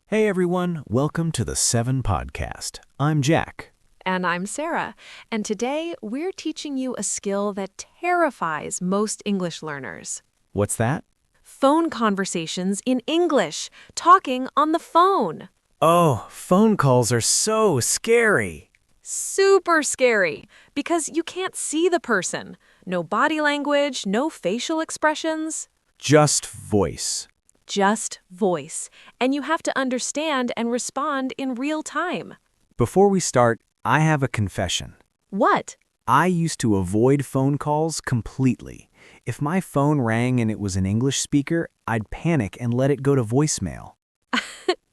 Hey everyone, welcome to the 7 Podcast. I'm Jack. And I'm Sarah, and today we're teaching you a skill that terrifies most English learners. What's that? Phone conversations in English, talking on the phone. Oh, phone calls are so scary. Super scary, because you can't see the person. No body language, no facial expressions. Just voice. Just voice, and you have to understand and respond in real time. Before we start, I have a confession. What? I used to avoid phone calls completely. If my phone rang and it was an English speaker, I'd panic and let it go to voicemail.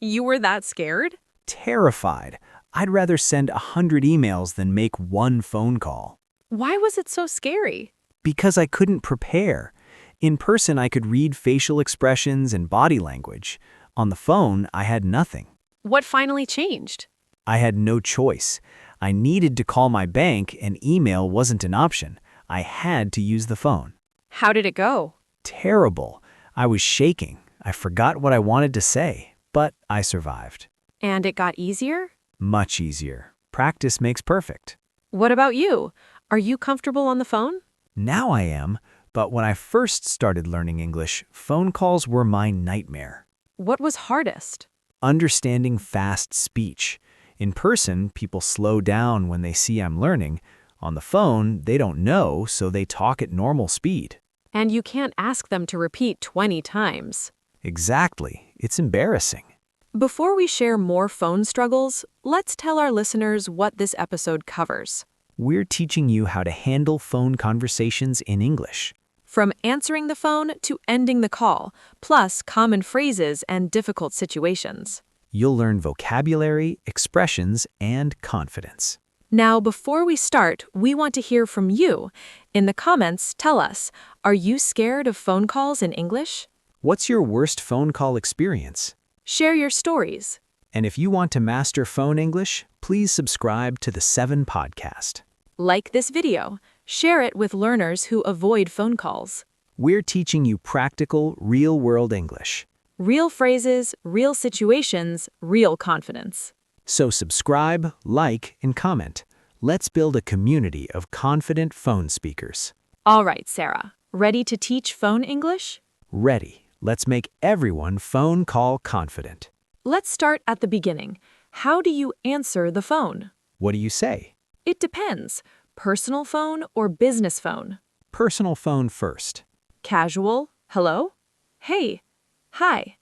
You were that scared? Terrified. I'd rather send 100 emails than make one phone call. Why was it so scary? Because I couldn't prepare. In person, I could read facial expressions and body language. On the phone, I had nothing. What finally changed? I had no choice. I needed to call my bank, and email wasn't an option. I had to use the phone. How did it go? Terrible. I was shaking. I forgot what I wanted to say, but I survived. And it got easier? Much easier. Practice makes perfect. What about you? Are you comfortable on the phone? Now I am, but when I first started learning English, phone calls were my nightmare. What was hardest? Understanding fast speech. In person, people slow down when they see I'm learning. On the phone, they don't know, so they talk at normal speed. And you can't ask them to repeat 20 times. Exactly. It's embarrassing. Before we share more phone struggles, let's tell our listeners what this episode covers. We're teaching you how to handle phone conversations in English. From answering the phone to ending the call, plus common phrases and difficult situations. You'll learn vocabulary, expressions, and confidence. Now, before we start, we want to hear from you. In the comments, tell us, are you scared of phone calls in English? What's your worst phone call experience? Share your stories. And if you want to master phone English, please subscribe to the 7 Podcast. Like this video. Share it with learners who avoid phone calls. We're teaching you practical, real-world English. Real phrases, real situations, real confidence. So subscribe, like, and comment. Let's build a community of confident phone speakers. All right, Sarah. Ready to teach phone English? Ready. Let's make everyone phone call confident. Let's start at the beginning. How do you answer the phone? What do you say? It depends. Personal phone or business phone? Personal phone first. Casual, hello? Hey, hi.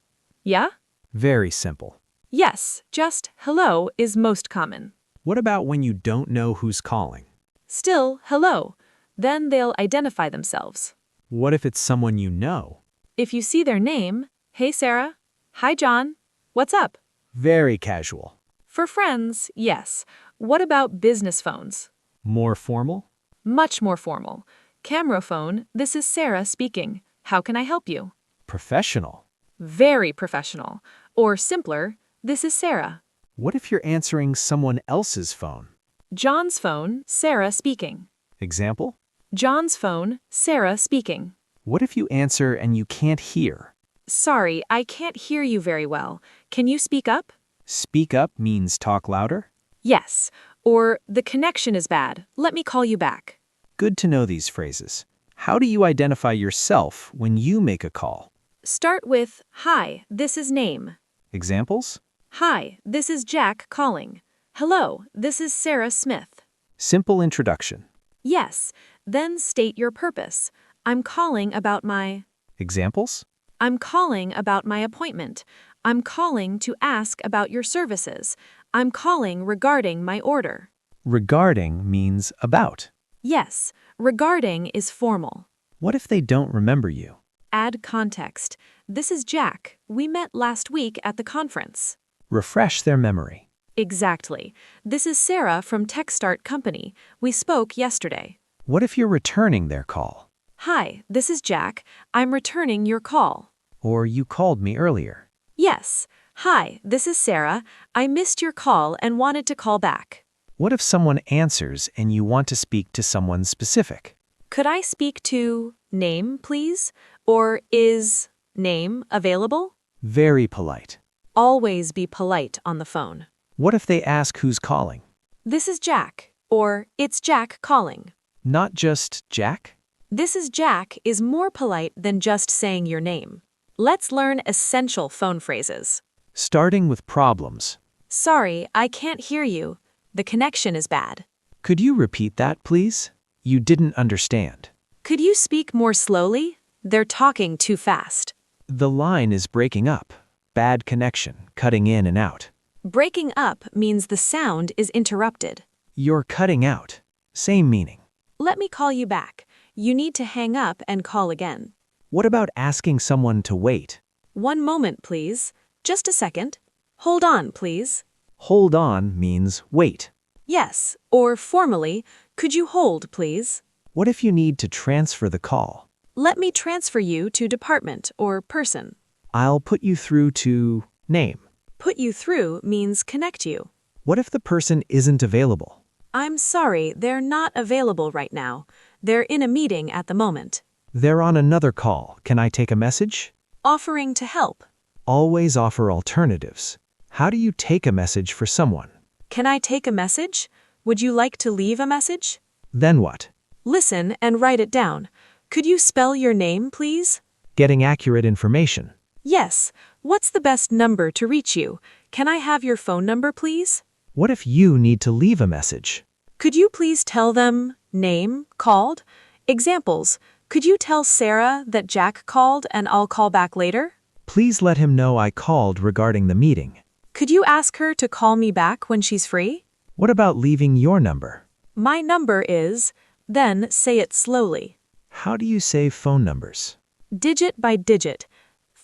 Yeah? Very simple. Yes, just hello is most common. What about when you don't know who's calling? Still, hello. Then they'll identify themselves. What if it's someone you know? If you see their name, hey Sarah, hi John, what's up? Very casual. For friends, yes. What about business phones? More formal? Much more formal. Camera phone, this is Sarah speaking. How can I help you? Professional. Very professional. Or simpler, this is Sarah. What if you're answering someone else's phone? John's phone, Sarah speaking. Example? John's phone, Sarah speaking. What if you answer and you can't hear? Sorry, I can't hear you very well. Can you speak up? Speak up means talk louder? Yes. Or, the connection is bad. Let me call you back. Good to know these phrases. How do you identify yourself when you make a call? Start with, hi, this is name. Examples? Hi, this is Jack calling. Hello, this is Sarah Smith. Simple introduction. Yes. Then state your purpose. I'm calling about my... Examples? I'm calling about my appointment. I'm calling to ask about your services. I'm calling regarding my order. Regarding means about. Yes, regarding is formal. What if they don't remember you? Add context. This is Jack. We met last week at the conference. Refresh their memory. Exactly. This is Sarah from TechStart Company. We spoke yesterday. What if you're returning their call? Hi, this is Jack. I'm returning your call. Or you called me earlier. Yes. Hi, this is Sarah. I missed your call and wanted to call back. What if someone answers and you want to speak to someone specific? Could I speak to name, please? Or is name available? Very polite. Always be polite on the phone. What if they ask who's calling? This is Jack, or it's Jack calling. Not just Jack? This is Jack is more polite than just saying your name. Let's learn essential phone phrases. Starting with problems. Sorry, I can't hear you. The connection is bad. Could you repeat that, please? You didn't understand. Could you speak more slowly? They're talking too fast. The line is breaking up. Bad connection, cutting in and out. Breaking up means the sound is interrupted. You're cutting out. Same meaning. Let me call you back. You need to hang up and call again. What about asking someone to wait? One moment, please. Just a second. Hold on, please. Hold on means wait. Yes, or formally, could you hold, please? What if you need to transfer the call? Let me transfer you to department or person. I'll put you through to name. Put you through means connect you. What if the person isn't available? I'm sorry, they're not available right now. They're in a meeting at the moment. They're on another call. Can I take a message? Offering to help. Always offer alternatives. How do you take a message for someone? Can I take a message? Would you like to leave a message? Then what? Listen and write it down. Could you spell your name, please? Getting accurate information. Yes. What's the best number to reach you? Can I have your phone number, please? What if you need to leave a message? Could you please tell them, name, called? Examples. Could you tell Sarah that Jack called and I'll call back later? Please let him know I called regarding the meeting. Could you ask her to call me back when she's free? What about leaving your number? My number is, then say it slowly. How do you save phone numbers? Digit by digit.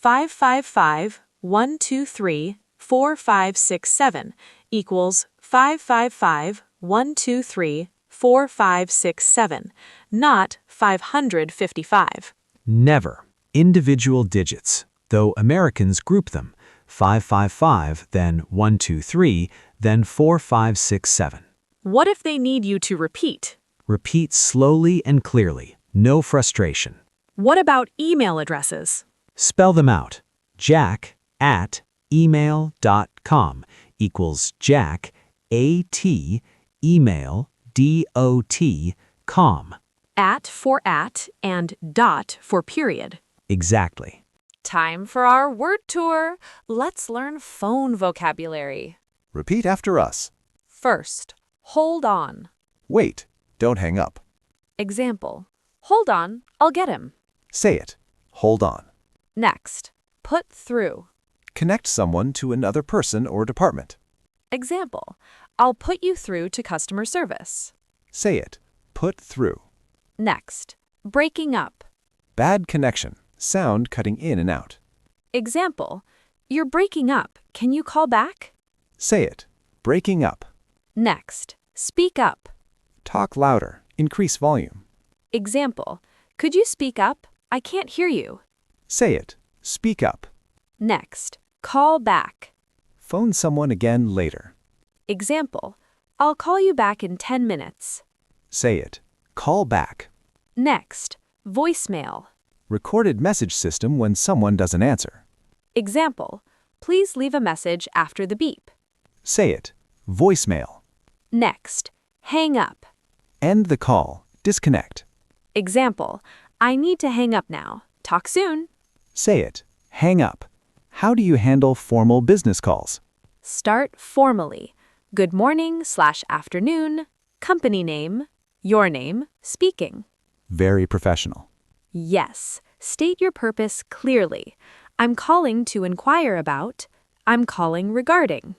555-123-4567 equals 555-123-4567, not 555. Never. Individual digits, though Americans group them. 555, then 123, then 4567. What if they need you to repeat? Repeat slowly and clearly. No frustration. What about email addresses? Spell them out. Jack@email.com equals Jack, A-T, email, D-O-T, com. At for at and dot for period. Exactly. Time for our word tour. Let's learn phone vocabulary. Repeat after us. First, hold on. Wait, don't hang up. Example, hold on, I'll get him. Say it. Hold on. Next, put through. Connect someone to another person or department. Example, I'll put you through to customer service. Say it. Put through. Next, breaking up. Bad connection. Sound cutting in and out. Example, you're breaking up, can you call back? Say it. Breaking up. Next, speak up. Talk louder. Increase volume. Example, could you speak up? I can't hear you. Say it. Speak up. Next, call back. Phone someone again later. Example, I'll call you back in 10 minutes. Say it. Call back. Next, voicemail. Recorded message system when someone doesn't answer. Example, please leave a message after the beep. Say it. Voicemail. Next, hang up. End the call. Disconnect. Example, I need to hang up now. Talk soon. Say it. Hang up. How do you handle formal business calls? Start formally. Good morning/afternoon, company name, your name, speaking. Very professional. Yes, state your purpose clearly. I'm calling to inquire about. I'm calling regarding.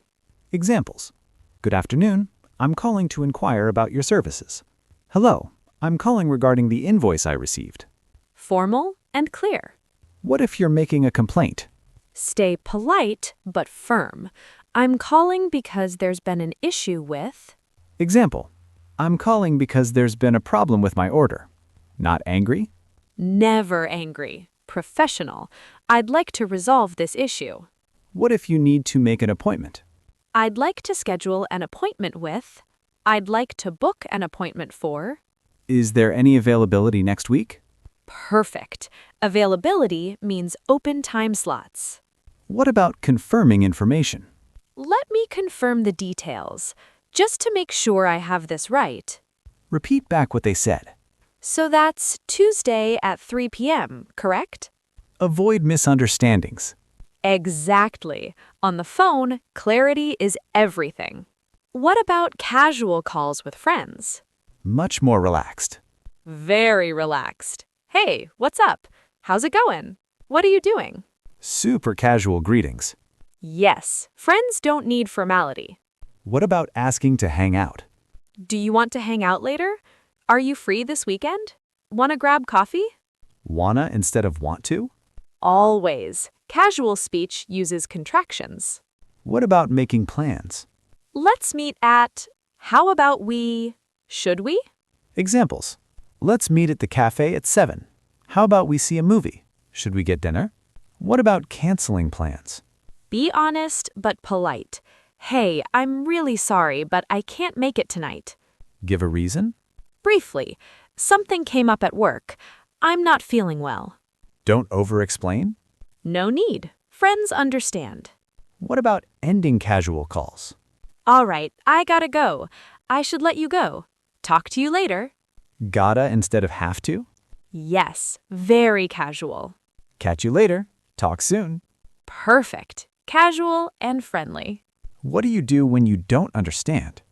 Examples. Good afternoon. I'm calling to inquire about your services. Hello. I'm calling regarding the invoice I received. Formal and clear. What if you're making a complaint? Stay polite but firm. I'm calling because there's been an issue with. Example. I'm calling because there's been a problem with my order. Not angry? Never angry. Professional. I'd like to resolve this issue. What if you need to make an appointment? I'd like to schedule an appointment with. I'd like to book an appointment for. Is there any availability next week? Perfect. Availability means open time slots. What about confirming information? Let me confirm the details, just to make sure I have this right. Repeat back what they said. So that's Tuesday at 3 p.m., correct? Avoid misunderstandings. Exactly. On the phone, clarity is everything. What about casual calls with friends? Much more relaxed. Very relaxed. Hey, what's up? How's it going? What are you doing? Super casual greetings. Yes, friends don't need formality. What about asking to hang out? Do you want to hang out later? Are you free this weekend? Want to grab coffee? Wanna instead of want to? Always. Casual speech uses contractions. What about making plans? Let's meet at, how about we, should we? Examples. Let's meet at the cafe at 7. How about we see a movie? Should we get dinner? What about canceling plans? Be honest but polite. Hey, I'm really sorry, but I can't make it tonight. Give a reason? Briefly, something came up at work. I'm not feeling well. Don't over-explain? No need. Friends understand. What about ending casual calls? All right, I gotta go. I should let you go. Talk to you later. Gotta instead of have to? Yes, very casual. Catch you later. Talk soon. Perfect. Casual and friendly. What do you do when you don't understand?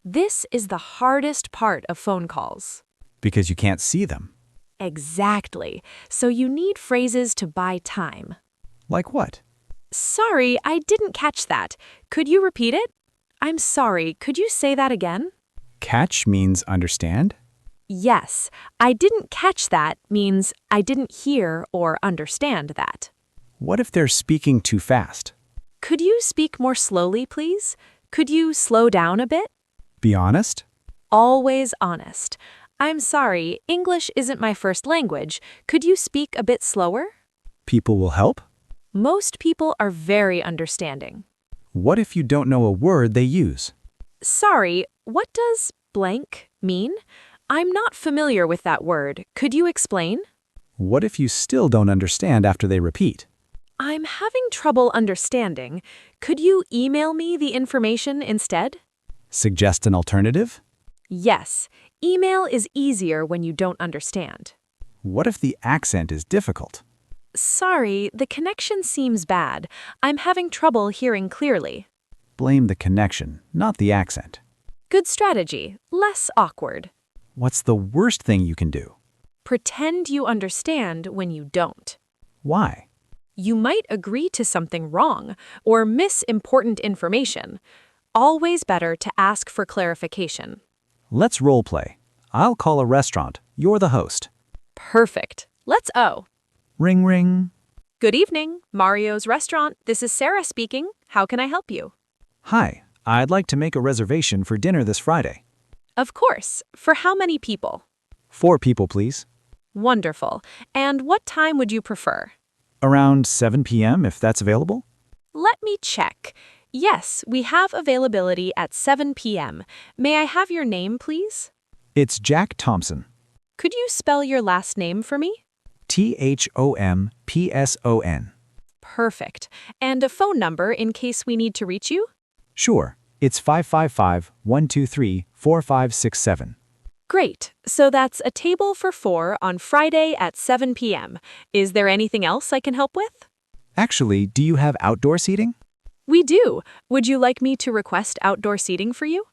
This is the hardest part of phone calls. Because you can't see them. Exactly. So you need phrases to buy time. Like what? Sorry, I didn't catch that. Could you repeat it? I'm sorry, could you say that again? Catch means understand? Yes, I didn't catch that means I didn't hear or understand that. What if they're speaking too fast? Could you speak more slowly, please? Could you slow down a bit? Be honest? Always honest. I'm sorry, English isn't my first language. Could you speak a bit slower? People will help? Most people are very understanding. What if you don't know a word they use? Sorry, what does blank mean? I'm not familiar with that word. Could you explain? What if you still don't understand after they repeat? I'm having trouble understanding. Could you email me the information instead? Suggest an alternative? Yes, email is easier when you don't understand. What if the accent is difficult? Sorry, the connection seems bad. I'm having trouble hearing clearly. Blame the connection, not the accent. Good strategy, less awkward. What's the worst thing you can do? Pretend you understand when you don't. Why? You might agree to something wrong or miss important information. Always better to ask for clarification. Let's role play. I'll call a restaurant. You're the host. Perfect. Let's O. Ring ring. Good evening, Mario's Restaurant. This is Sarah speaking. How can I help you? Hi, I'd like to make a reservation for dinner this Friday. Of course. For how many people? 4 people, please. Wonderful. And what time would you prefer? Around 7 p.m. if that's available? Let me check. Yes, we have availability at 7 p.m. May I have your name, please? It's Jack Thompson. Could you spell your last name for me? Thompson. Perfect. And a phone number in case we need to reach you? Sure. It's 555-123-4567. Great. So that's a table for 4 on Friday at 7 p.m. Is there anything else I can help with? Actually, do you have outdoor seating? We do. Would you like me to request outdoor seating for you?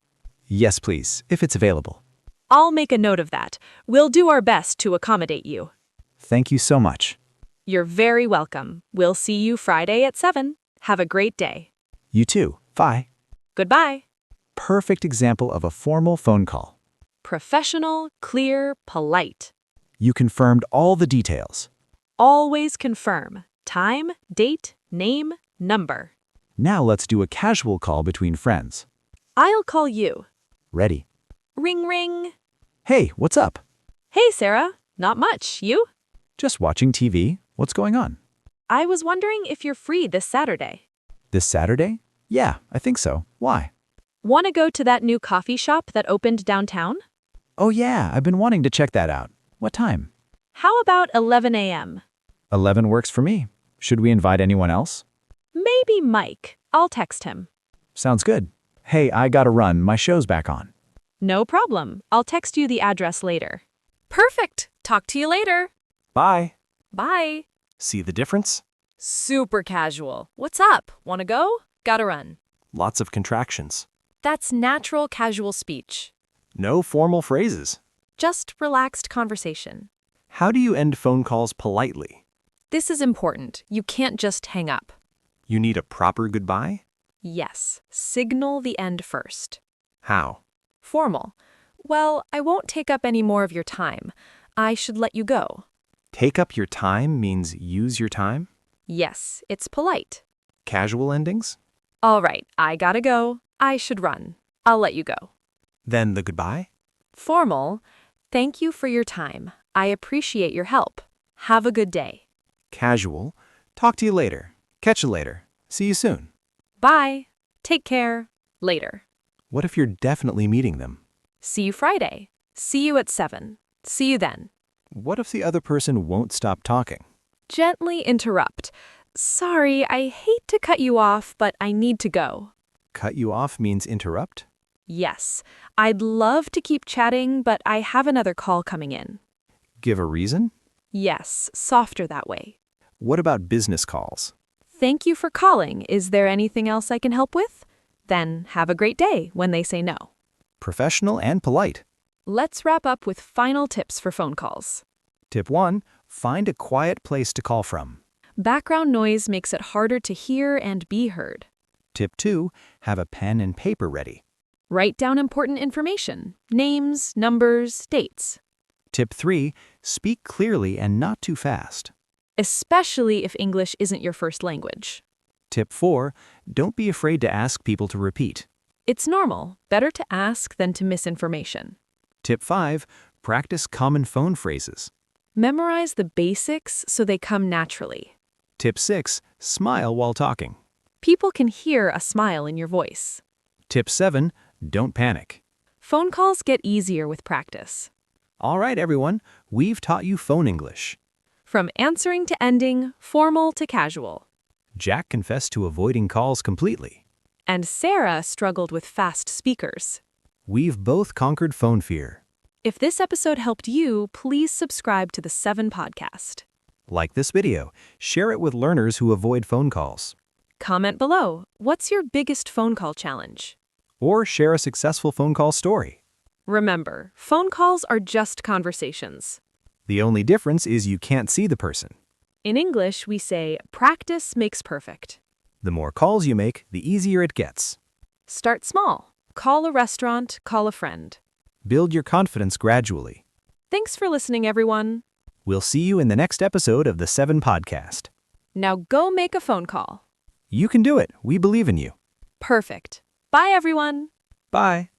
Yes, please, if it's available. I'll make a note of that. We'll do our best to accommodate you. Thank you so much. You're very welcome. We'll see you Friday at 7. Have a great day. You too. Bye. Goodbye. Perfect example of a formal phone call. Professional, clear, polite. You confirmed all the details. Always confirm. Time, date, name, number. Now let's do a casual call between friends. I'll call you. Ready? Ring ring. Hey, what's up? Hey, Sarah. Not much. You? Just watching TV. What's going on? I was wondering if you're free this Saturday. This Saturday? Yeah, I think so. Why? Want to go to that new coffee shop that opened downtown? Oh yeah, I've been wanting to check that out. What time? How about 11 a.m.? 11 works for me. Should we invite anyone else? Maybe Mike. I'll text him. Sounds good. Hey, I gotta run. My show's back on. No problem. I'll text you the address later. Perfect. Talk to you later. Bye. Bye. See the difference? Super casual. What's up? Wanna go? Gotta run. Lots of contractions. That's natural casual speech. No formal phrases. Just relaxed conversation. How do you end phone calls politely? This is important. You can't just hang up. You need a proper goodbye? Yes. Signal the end first. How? Formal. Well, I won't take up any more of your time. I should let you go. Take up your time means use your time? Yes, it's polite. Casual endings? All right, I gotta go. I should run. I'll let you go. Then the goodbye? Formal. Thank you for your time. I appreciate your help. Have a good day. Casual. Talk to you later. Catch you later. See you soon. Bye. Take care. Later. What if you're definitely meeting them? See you Friday. See you at 7. See you then. What if the other person won't stop talking? Gently interrupt. Sorry, I hate to cut you off, but I need to go. Cut you off means interrupt? Yes, I'd love to keep chatting, but I have another call coming in. Give a reason? Yes, softer that way. What about business calls? Thank you for calling. Is there anything else I can help with? Then have a great day when they say no. Professional and polite. Let's wrap up with final tips for phone calls. Tip 1. Find a quiet place to call from. Background noise makes it harder to hear and be heard. Tip 2. Have a pen and paper ready. Write down important information, names, numbers, dates. Tip 3. Speak clearly and not too fast. Especially if English isn't your first language. Tip 4. Don't be afraid to ask people to repeat. It's normal. Better to ask than to miss information. Tip 5. Practice common phone phrases. Memorize the basics so they come naturally. Tip 6. Smile while talking. People can hear a smile in your voice. Tip 7. Don't panic. Phone calls get easier with practice. All right, everyone. We've taught you phone English. From answering to ending, formal to casual. Jack confessed to avoiding calls completely. And Sarah struggled with fast speakers. We've both conquered phone fear. If this episode helped you, please subscribe to the 7 podcast. Like this video, share it with learners who avoid phone calls. Comment below, what's your biggest phone call challenge? Or share a successful phone call story. Remember, phone calls are just conversations. The only difference is you can't see the person. In English, we say, practice makes perfect. The more calls you make, the easier it gets. Start small. Call a restaurant, call a friend. Build your confidence gradually. Thanks for listening, everyone. We'll see you in the next episode of the 7 podcast. Now go make a phone call. You can do it. We believe in you. Perfect. Bye, everyone. Bye.